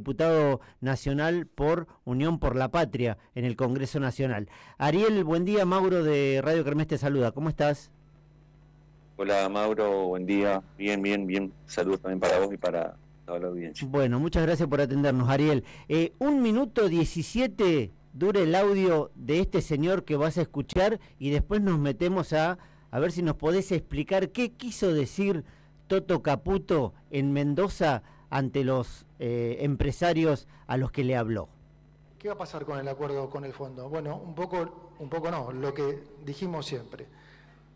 diputado nacional por Unión por la Patria en el Congreso Nacional. Ariel, buen día, Mauro de Radio Kermés te saluda, ¿cómo estás? Hola Mauro, buen día, bien, saludos también para vos y para toda la audiencia. Bueno, muchas gracias por atendernos, Ariel. 1 minuto 17 dura el audio de este señor que vas a escuchar y después nos metemos a ver si nos podés explicar qué quiso decir Toto Caputo en Mendoza ante los empresarios a los que le habló. ¿Qué va a pasar con el acuerdo con el fondo? Bueno, un poco no, lo que dijimos siempre.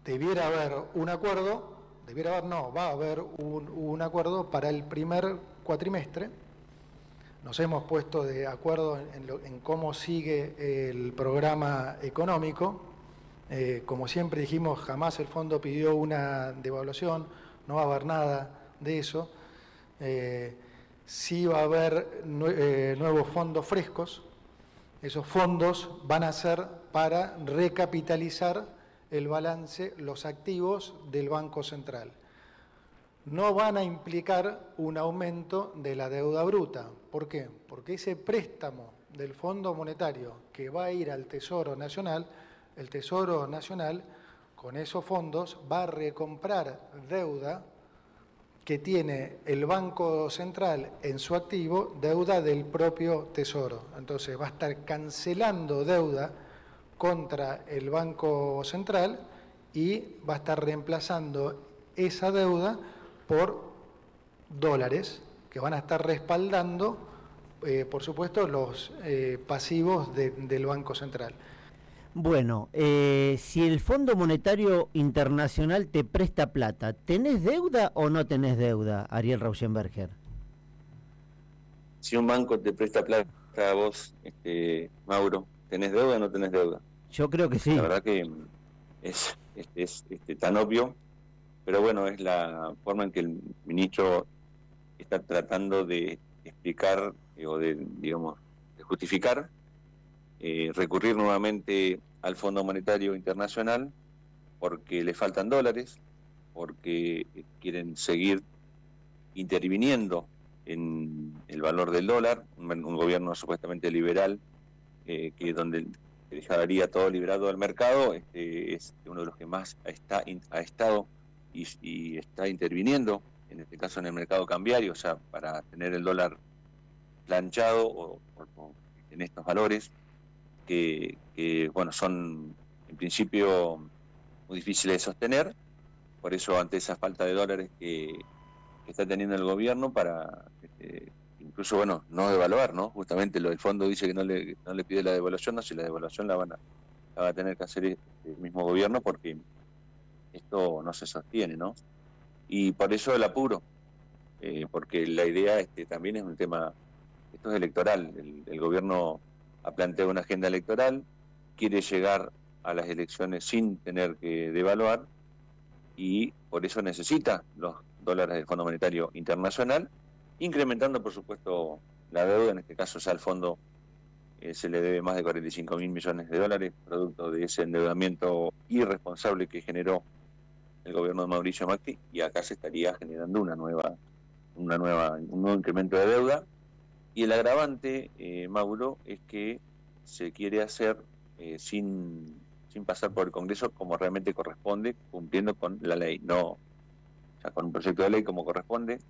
Debiera haber un acuerdo, va a haber un acuerdo para el primer cuatrimestre. Nos hemos puesto de acuerdo en cómo sigue el programa económico. Como siempre dijimos, jamás el fondo pidió una devaluación, no va a haber nada de eso. Sí va a haber nuevos fondos frescos. Esos fondos van a ser para recapitalizar el balance, los activos del Banco Central. No van a implicar un aumento de la deuda bruta. ¿Por qué? Porque ese préstamo del Fondo Monetario que va a ir al Tesoro Nacional, el Tesoro Nacional con esos fondos va a recomprar deuda que tiene el Banco Central en su activo, deuda del propio Tesoro. Entonces va a estar cancelando deuda contra el Banco Central y va a estar reemplazando esa deuda por dólares que van a estar respaldando, por supuesto, los pasivos del Banco Central. Bueno, si el Fondo Monetario Internacional te presta plata, ¿tenés deuda o no tenés deuda, Ariel Rauschenberger? Si un banco te presta plata a vos, Mauro, ¿tenés deuda o no tenés deuda? Yo creo que sí. La verdad que es tan obvio, pero bueno, es la forma en que el ministro está tratando de explicar o de justificar recurrir nuevamente al Fondo Monetario Internacional porque le faltan dólares, porque quieren seguir interviniendo en el valor del dólar, un gobierno supuestamente liberal que donde dejaría todo liberado al mercado, es uno de los que más ha estado y está interviniendo, en este caso en el mercado cambiario, o sea, para tener el dólar planchado o en estos valores que bueno, son en principio muy difíciles de sostener. Por eso, ante esa falta de dólares que está teniendo el gobierno para incluso, bueno, no devaluar, ¿no? Justamente el fondo dice que no le pide la devaluación, no, si la devaluación la va a tener que hacer el mismo gobierno porque esto no se sostiene, ¿no? Y por eso el apuro, porque la idea también es un tema, esto es electoral, el gobierno ha planteado una agenda electoral, quiere llegar a las elecciones sin tener que devaluar y por eso necesita los dólares del Fondo Monetario Internacional, incrementando por supuesto la deuda. En este caso ya al fondo se le debe más de 45.000 millones de dólares, producto de ese endeudamiento irresponsable que generó el gobierno de Mauricio Macri, y acá se estaría generando un nuevo incremento de deuda. Y el agravante, Mauro, es que se quiere hacer sin pasar por el Congreso como realmente corresponde, cumpliendo con la ley, no, o sea, con un proyecto de ley como corresponde,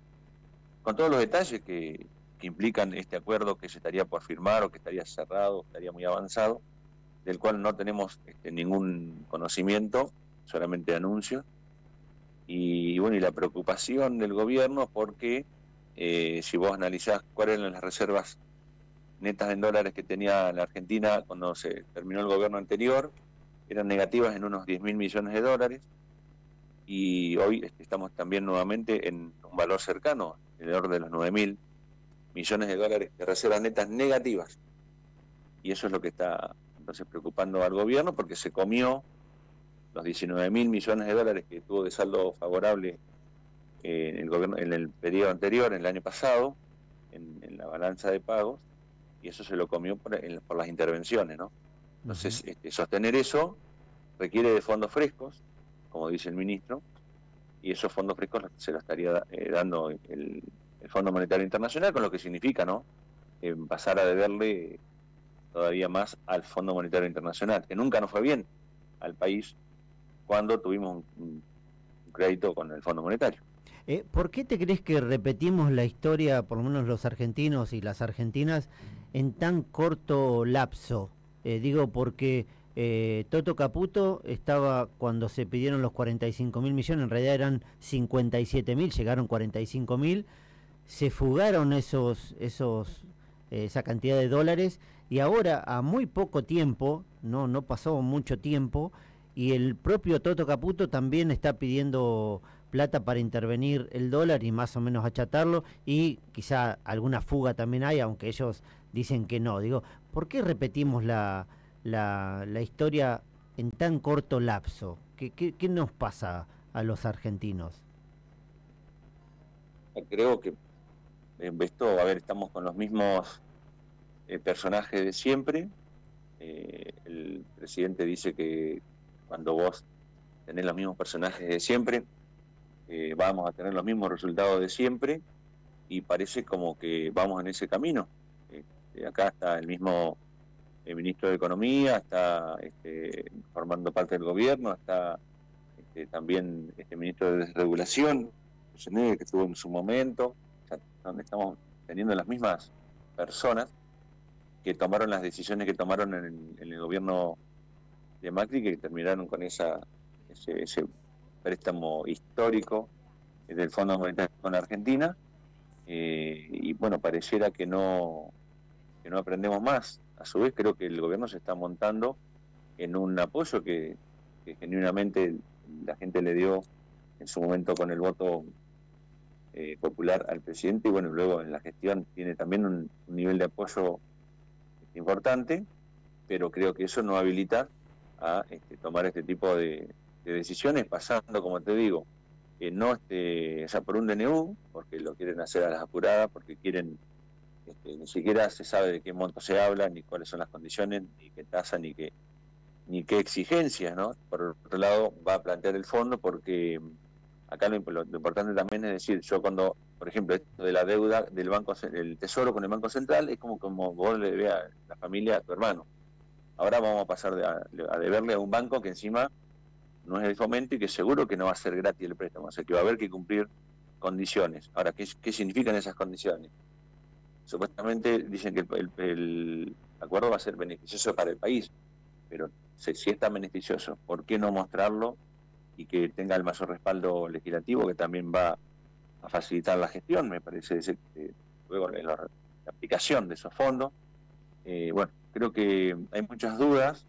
con todos los detalles que implican este acuerdo que se estaría por firmar o que estaría cerrado, estaría muy avanzado, del cual no tenemos ningún conocimiento, solamente anuncios. Y bueno, y la preocupación del gobierno porque si vos analizás cuáles eran las reservas netas en dólares que tenía la Argentina cuando se terminó el gobierno anterior, eran negativas en unos 10.000 millones de dólares, y hoy estamos también nuevamente en un valor cercano, alrededor de los 9.000 millones de dólares de reservas netas negativas. Y eso es lo que está entonces preocupando al gobierno, porque se comió los 19.000 millones de dólares que tuvo de saldo favorable en el gobierno, en el periodo anterior, en el año pasado, en la balanza de pagos, y eso se lo comió por las intervenciones, ¿no? Entonces, sostener eso requiere de fondos frescos, como dice el ministro, y esos fondos frescos se los estaría dando el Fondo Monetario Internacional, con lo que significa, ¿no? pasar a deberle todavía más al Fondo Monetario Internacional, que nunca nos fue bien al país cuando tuvimos un crédito con el Fondo Monetario. ¿Por qué te crees que repetimos la historia, por lo menos los argentinos y las argentinas, en tan corto lapso? Digo porque Toto Caputo estaba cuando se pidieron los 45.000 millones, en realidad eran 57.000, llegaron 45.000, se fugaron esa cantidad de dólares y ahora a muy poco tiempo, no pasó mucho tiempo, y el propio Toto Caputo también está pidiendo plata para intervenir el dólar y más o menos achatarlo, y quizá alguna fuga también hay, aunque ellos dicen que no. Digo, ¿por qué repetimos la historia en tan corto lapso? ¿Qué nos pasa a los argentinos? Creo que esto, a ver, estamos con los mismos personajes de siempre. El presidente dice que cuando vos tenés los mismos personajes de siempre, vamos a tener los mismos resultados de siempre, y parece como que vamos en ese camino. Acá está el mismo ministro de Economía, está formando parte del gobierno, está también ministro de Desregulación, que estuvo en su momento. O sea, donde estamos teniendo las mismas personas que tomaron las decisiones que tomaron en el gobierno de Macri, que terminaron con ese préstamo histórico del Fondo Monetario con Argentina, y bueno, pareciera que no aprendemos más. A su vez, creo que el gobierno se está montando en un apoyo que genuinamente la gente le dio en su momento con el voto popular al presidente, y bueno, luego en la gestión tiene también un nivel de apoyo importante, pero creo que eso no habilita a tomar este tipo de decisiones, pasando, como te digo, o sea, por un DNU, porque lo quieren hacer a las apuradas, porque quieren, ni siquiera se sabe de qué monto se habla, ni cuáles son las condiciones, ni qué tasa, ni qué exigencias, ¿no? Por otro lado, va a plantear el fondo, porque acá lo importante también es decir, yo cuando, por ejemplo, esto de la deuda del Tesoro con el Banco Central, es como vos le debes a la familia, a tu hermano. Ahora vamos a pasar a deberle a un banco que encima no es el Fomento y que seguro que no va a ser gratis el préstamo, o sea que va a haber que cumplir condiciones. Ahora, ¿qué significan esas condiciones? Supuestamente dicen que el acuerdo va a ser beneficioso para el país, pero si es tan beneficioso, ¿por qué no mostrarlo y que tenga el mayor respaldo legislativo, que también va a facilitar la gestión, me parece, luego la aplicación de esos fondos? Bueno, creo que hay muchas dudas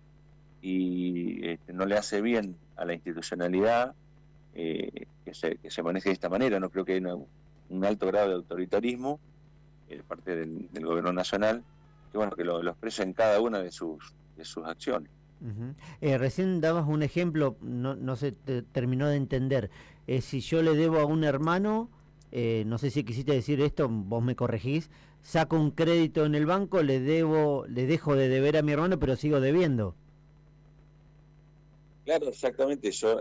y no le hace bien a la institucionalidad que se maneje de esta manera. No creo que haya un alto grado de autoritarismo de parte del gobierno nacional, que bueno, que lo expresa en cada una de sus acciones. Recién dabas un ejemplo, no se terminó de entender. Si yo le debo a un hermano, no sé si quisiste decir esto, vos me corregís, saco un crédito en el banco, le dejo de deber a mi hermano, pero sigo debiendo. Claro, exactamente. Yo,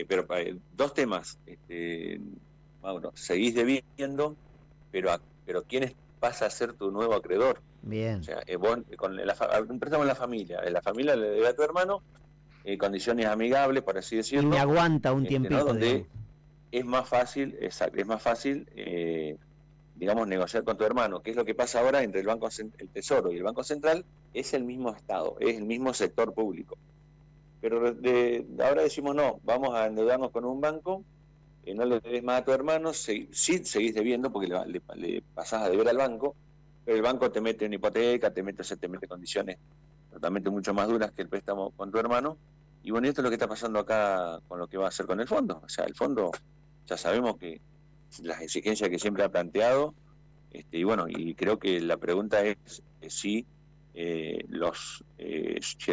pero dos temas. Mauro, seguís debiendo, pero ¿quién pasa a ser tu nuevo acreedor? Bien. O sea, vos, un préstamo en la familia le debe a tu hermano, condiciones amigables, por así decirlo. Y me aguanta un tiempito. ¿No? Donde es más fácil, digamos, negociar con tu hermano. ¿Qué es lo que pasa ahora entre el Tesoro y el Banco Central? Es el mismo Estado, es el mismo sector público. Pero ahora decimos, no, vamos a endeudarnos con un banco, no le debes más a tu hermano, sí seguís debiendo porque le pasás a deber al banco, pero el banco te mete una hipoteca, te mete condiciones totalmente mucho más duras que el préstamo con tu hermano. Y bueno, esto es lo que está pasando acá con lo que va a hacer con el fondo. O sea, el fondo, ya sabemos que las exigencias que siempre ha planteado, y bueno, y creo que la pregunta es si el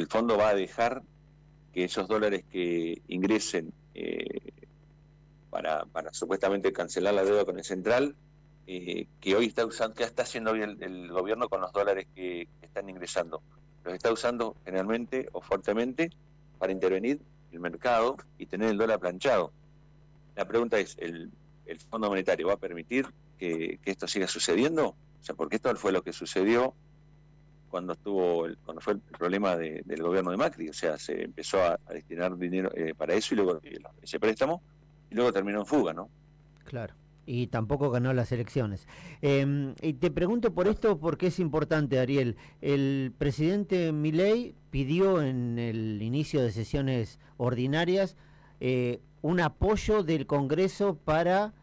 fondo va a dejar que esos dólares que ingresen para supuestamente cancelar la deuda con el central, que hoy está usando, ¿qué está haciendo hoy el gobierno con los dólares que están ingresando? Los está usando generalmente o fuertemente para intervenir el mercado y tener el dólar planchado. La pregunta es, ¿el Fondo Monetario va a permitir que esto siga sucediendo? O sea, porque esto fue lo que sucedió cuando fue el problema del gobierno de Macri. O sea, se empezó a destinar dinero para eso y luego ese préstamo, y luego terminó en fuga, ¿no? Claro. Y tampoco ganó las elecciones. Y te pregunto por esto porque es importante, Ariel. El presidente Milei pidió en el inicio de sesiones ordinarias un apoyo del Congreso para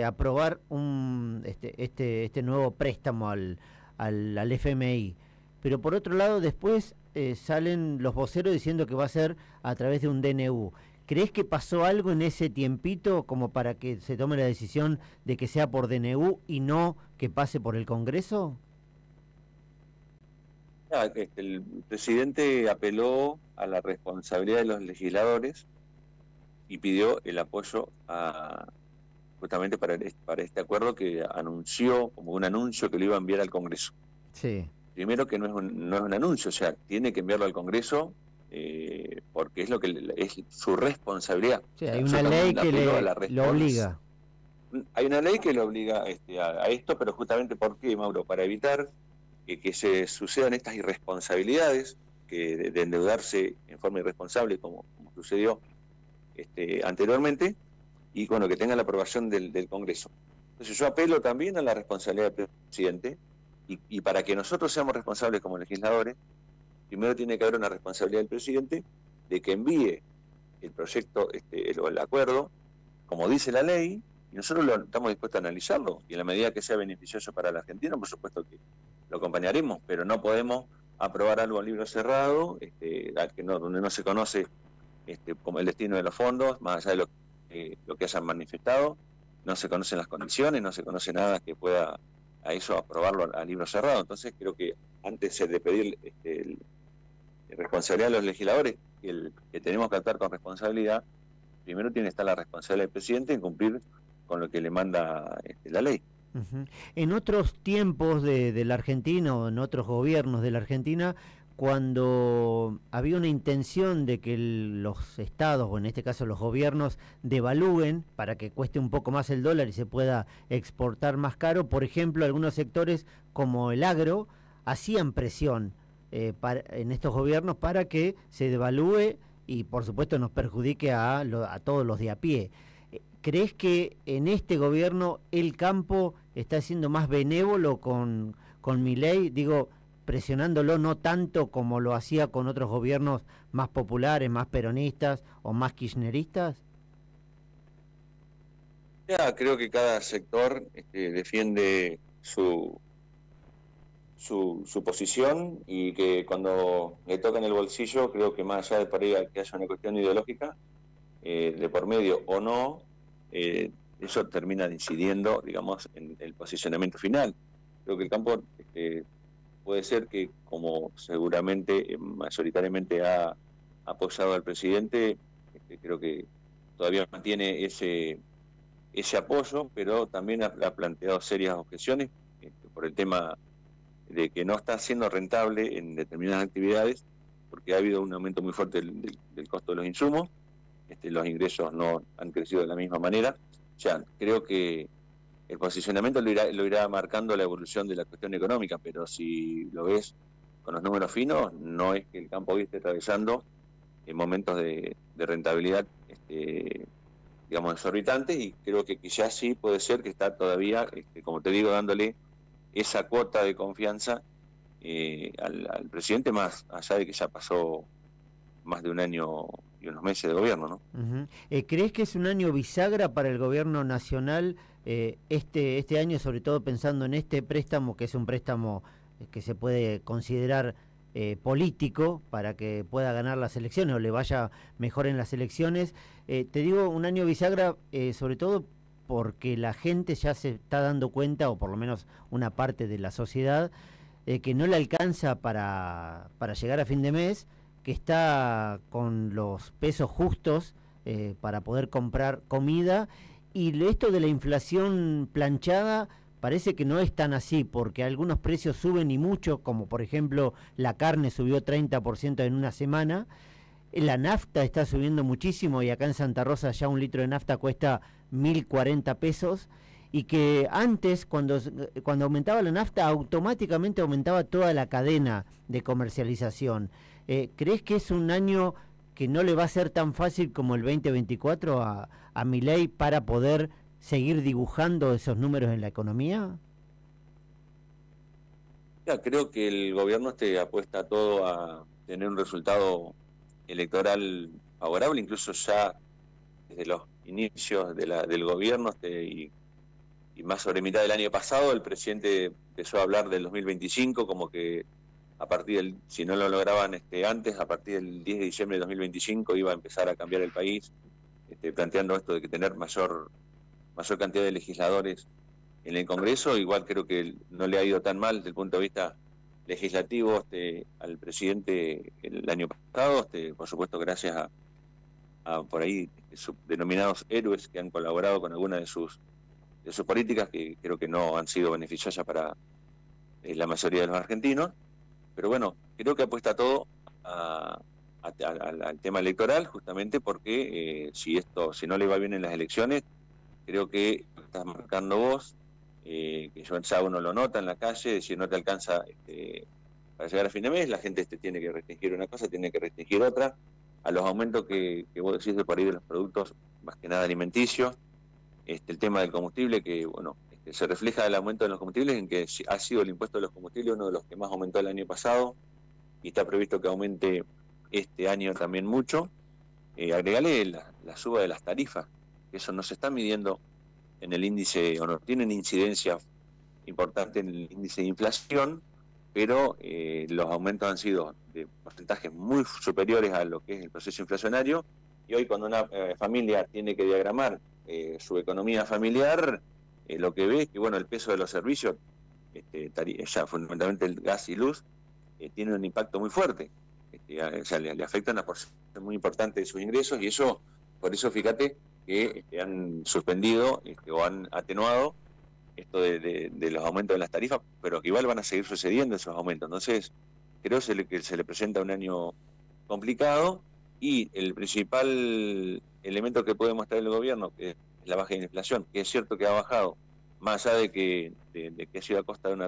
aprobar este nuevo préstamo al FMI. Pero por otro lado, después salen los voceros diciendo que va a ser a través de un DNU. ¿Crees que pasó algo en ese tiempito como para que se tome la decisión de que sea por DNU y no que pase por el Congreso? El presidente apeló a la responsabilidad de los legisladores y pidió el apoyo justamente para este acuerdo que anunció como un anuncio que lo iba a enviar al Congreso. Sí. Primero que no es un anuncio, o sea, tiene que enviarlo al Congreso porque es lo que es su responsabilidad. Sí, hay una ley que lo obliga. Hay una ley que lo obliga a esto, pero justamente ¿por qué, Mauro? Para evitar que se sucedan estas irresponsabilidades, de endeudarse en forma irresponsable, como sucedió anteriormente, y bueno, que tenga la aprobación del Congreso. Entonces yo apelo también a la responsabilidad del presidente, y para que nosotros seamos responsables como legisladores, primero tiene que haber una responsabilidad del presidente de que envíe el proyecto, el acuerdo, como dice la ley, y nosotros estamos dispuestos a analizarlo, y en la medida que sea beneficioso para la Argentina, por supuesto que lo acompañaremos, pero no podemos aprobar algo a libro cerrado, donde no se conoce como el destino de los fondos, más allá de lo que hayan manifestado, no se conocen las condiciones, no se conoce nada que pueda a eso aprobarlo a libro cerrado. Entonces creo que antes de pedir responsabilidad a los legisladores, que tenemos que actuar con responsabilidad, primero tiene que estar la responsabilidad del presidente en cumplir con lo que le manda la ley. Uh-huh. En otros tiempos de la Argentina o en otros gobiernos de la Argentina, cuando había una intención de que los estados, o en este caso los gobiernos, devalúen para que cueste un poco más el dólar y se pueda exportar más caro, por ejemplo, algunos sectores como el agro hacían presión en estos gobiernos para que se devalúe y por supuesto nos perjudique a todos los de a pie. ¿Crees que en este gobierno el campo está siendo más benévolo con Milei? Digo, presionándolo no tanto como lo hacía con otros gobiernos más populares, más peronistas o más kirchneristas. Creo que cada sector defiende su posición, y que cuando le toca en el bolsillo, creo que más allá de por ahí que haya una cuestión ideológica de por medio o no, eso termina incidiendo, digamos, en el posicionamiento final. Creo que el campo puede ser que, como seguramente mayoritariamente ha apoyado al presidente, creo que todavía mantiene ese apoyo, pero también ha planteado serias objeciones por el tema de que no está siendo rentable en determinadas actividades, porque ha habido un aumento muy fuerte del costo de los insumos, los ingresos no han crecido de la misma manera. O sea, creo que el posicionamiento lo irá marcando la evolución de la cuestión económica, pero si lo ves con los números finos, no es que el campo hoy esté atravesando en momentos de rentabilidad digamos, exorbitantes, y creo que quizás sí puede ser que está todavía, como te digo, dándole esa cuota de confianza al presidente, más allá de que ya pasó más de un año y unos meses de gobierno, ¿no? Uh-huh. ¿Crees que es un año bisagra para el gobierno nacional este año, sobre todo pensando en este préstamo, que es un préstamo que se puede considerar político para que pueda ganar las elecciones o le vaya mejor en las elecciones? Te digo un año bisagra sobre todo porque la gente ya se está dando cuenta, o por lo menos una parte de la sociedad, que no le alcanza para llegar a fin de mes, que está con los pesos justos para poder comprar comida, y esto de la inflación planchada parece que no es tan así, porque algunos precios suben y mucho, como por ejemplo la carne subió 30% en una semana, la nafta está subiendo muchísimo, y acá en Santa Rosa ya un litro de nafta cuesta 1.040 pesos, y que antes, cuando aumentaba la nafta, automáticamente aumentaba toda la cadena de comercialización. ¿Crees que es un año que no le va a ser tan fácil como el 2024 a Milei para poder seguir dibujando esos números en la economía? Ya, creo que el gobierno apuesta todo a tener un resultado electoral favorable, incluso ya desde los inicios del gobierno y más sobre mitad del año pasado, el presidente empezó a hablar del 2025 como que a partir del, si no lo lograban antes, a partir del 10 de diciembre de 2025 iba a empezar a cambiar el país, planteando esto de que tener mayor cantidad de legisladores en el Congreso. Igual creo que no le ha ido tan mal desde el punto de vista legislativo al presidente el año pasado, por supuesto gracias a por ahí denominados héroes que han colaborado con alguna de sus políticas que creo que no han sido beneficiosas para la mayoría de los argentinos. Pero bueno, creo que apuesta todo al tema electoral, justamente porque si no le va bien en las elecciones, creo que estás marcando vos, que ya uno lo nota en la calle, si no te alcanza para llegar a fin de mes, la gente tiene que restringir una cosa, tiene que restringir otra, a los aumentos que vos decís de por ahí de los productos, más que nada alimenticios, el tema del combustible, que bueno, se refleja el aumento de los combustibles en que ha sido el impuesto de los combustibles uno de los que más aumentó el año pasado, y está previsto que aumente este año también mucho. Agregale la suba de las tarifas, que eso no se está midiendo en el índice, o no tienen incidencia importante en el índice de inflación, pero los aumentos han sido de porcentajes muy superiores a lo que es el proceso inflacionario, y hoy cuando una familia tiene que diagramar su economía familiar, lo que ve es que bueno, el peso de los servicios, ya fundamentalmente el gas y luz, tiene un impacto muy fuerte, o sea, le afecta una porción muy importante de sus ingresos, y eso, por eso fíjate que han suspendido o han atenuado esto de los aumentos de las tarifas, pero que igual van a seguir sucediendo esos aumentos. Entonces, creo que se le presenta un año complicado, y el principal elemento que puede mostrar el gobierno, que es la baja de la inflación, que es cierto que ha bajado, más allá de que ha sido a costa de una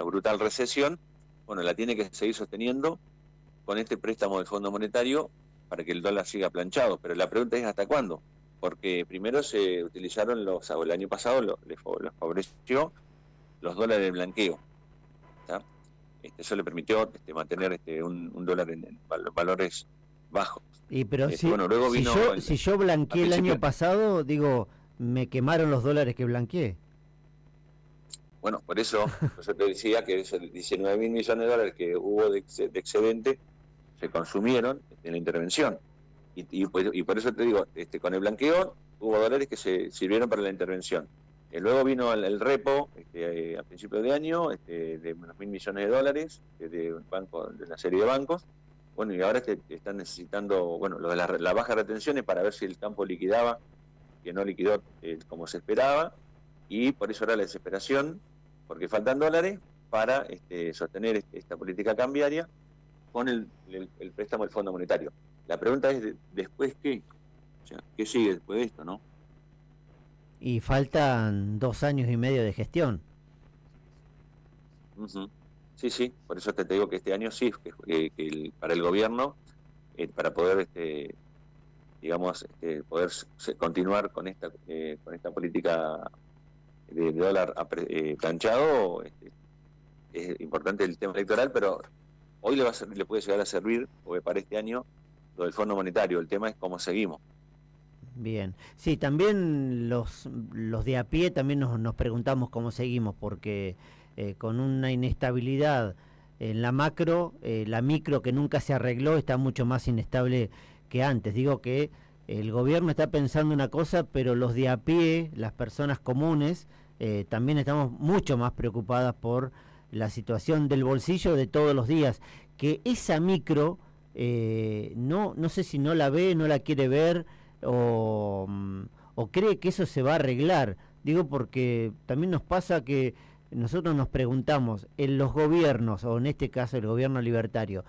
brutal recesión, bueno, la tiene que seguir sosteniendo con este préstamo del Fondo Monetario para que el dólar siga planchado. Pero la pregunta es ¿hasta cuándo? Porque primero se utilizaron el año pasado les favoreció los dólares de blanqueo, ¿tá? Eso le permitió mantener un dólar en valores bajos. Y pero bueno, luego si yo blanqueé el año pasado, digo, me quemaron los dólares que blanqueé. Bueno, por eso te decía que esos 19.000 millones de dólares que hubo de excedente se consumieron en la intervención. Y por eso te digo, con el blanqueo hubo dólares que se sirvieron para la intervención. Luego vino el repo a principios de año de unos 1.000 millones de dólares de una serie de bancos. Bueno, y ahora están necesitando, bueno, lo de la baja retenciones para ver si el campo liquidaba, que no liquidó como se esperaba, y por eso ahora la desesperación, porque faltan dólares para sostener esta política cambiaria con el préstamo del Fondo Monetario. La pregunta es, ¿después qué? O sea, ¿qué sigue después de esto, no? Y faltan 2 años y medio de gestión. Uh-huh. Sí, por eso te digo que este año sí, para el gobierno, para poder, poder continuar con esta política de dólar planchado, es importante el tema electoral, pero hoy le puede llegar a servir, porque para este año, lo del Fondo Monetario. El tema es cómo seguimos. Bien, sí, también los de a pie también nos preguntamos cómo seguimos, porque con una inestabilidad en la macro, la micro que nunca se arregló está mucho más inestable que antes. Digo que el gobierno está pensando una cosa, pero los de a pie, las personas comunes, también estamos mucho más preocupadas por la situación del bolsillo de todos los días, que esa micro no sé si no la ve, no la quiere ver, o cree que eso se va a arreglar. Digo porque también nos pasa que nosotros nos preguntamos, en los gobiernos, o en este caso el gobierno libertario,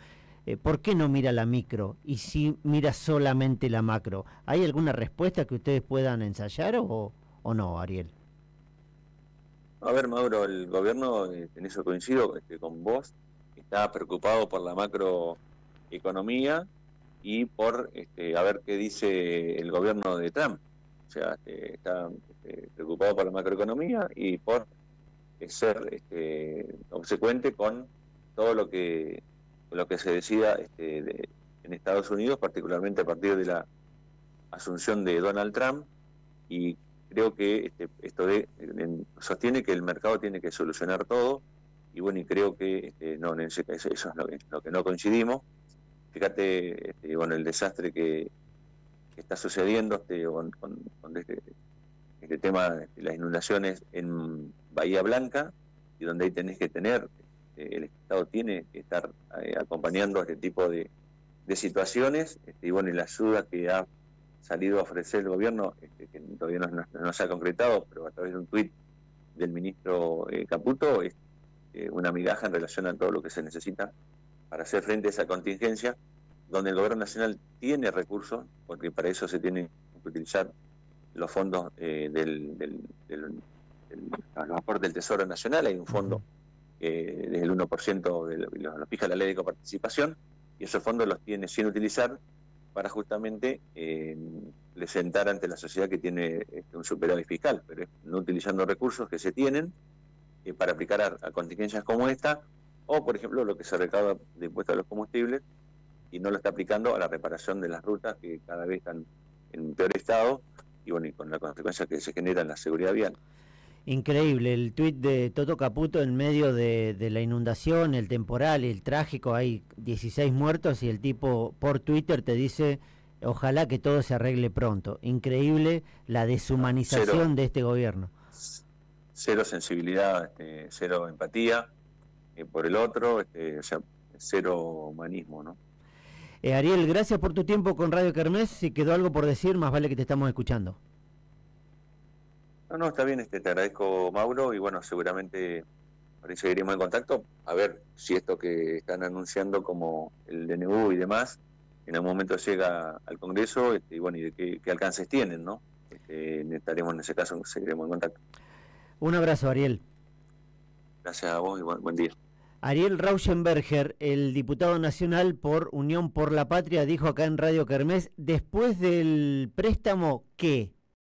¿por qué no mira la micro y si mira solamente la macro? ¿Hay alguna respuesta que ustedes puedan ensayar o no, Ariel? A ver, Mauro, el gobierno, en eso coincido con vos, está preocupado por la macroeconomía y por a ver qué dice el gobierno de Trump. O sea, está preocupado por la macroeconomía y por ser obsecuente con todo lo que se decida en Estados Unidos, particularmente a partir de la asunción de Donald Trump, y creo que sostiene que el mercado tiene que solucionar todo, y bueno, y creo que no, eso es lo que no coincidimos. Fíjate, bueno, el desastre que está sucediendo con este tema de las inundaciones en Bahía Blanca, y donde ahí tenés que tener, el Estado tiene que estar acompañando a este tipo de situaciones, y bueno, y la ayuda que ha salido a ofrecer el gobierno, que todavía no se ha concretado, pero a través de un tuit del ministro Caputo, es una migaja en relación a todo lo que se necesita para hacer frente a esa contingencia, donde el gobierno nacional tiene recursos, porque para eso se tienen que utilizar los fondos los aportes del Tesoro Nacional. Hay un fondo desde el 1% lo fija la ley de coparticipación, y esos fondos los tiene sin utilizar para justamente presentar ante la sociedad que tiene un superávit fiscal, pero no utilizando recursos que se tienen para aplicar a contingencias como esta, o por ejemplo lo que se recauda de impuestos a los combustibles, y no lo está aplicando a la reparación de las rutas que cada vez están en peor estado, y bueno, y con la consecuencia que se genera en la seguridad vial. Increíble el tuit de Toto Caputo en medio de la inundación, el temporal, el trágico, hay 16 muertos y el tipo por Twitter te dice ojalá que todo se arregle pronto. Increíble la deshumanización de este gobierno. Cero sensibilidad, cero empatía por el otro, o sea, cero humanismo, ¿no? Ariel, gracias por tu tiempo con Radio Kermés. Si quedó algo por decir, más vale que te estamos escuchando. No, está bien, te agradezco, Mauro, y bueno, seguramente por ahí seguiremos en contacto, a ver si esto que están anunciando como el DNU y demás, en algún momento llega al Congreso, y bueno, y de qué alcances tienen, ¿no? Estaremos en ese caso, seguiremos en contacto. Un abrazo, Ariel. Gracias a vos y buen día. Ariel Rauschenberger, el diputado nacional por Unión por la Patria, dijo acá en Radio Kermés, después del préstamo, ¿qué?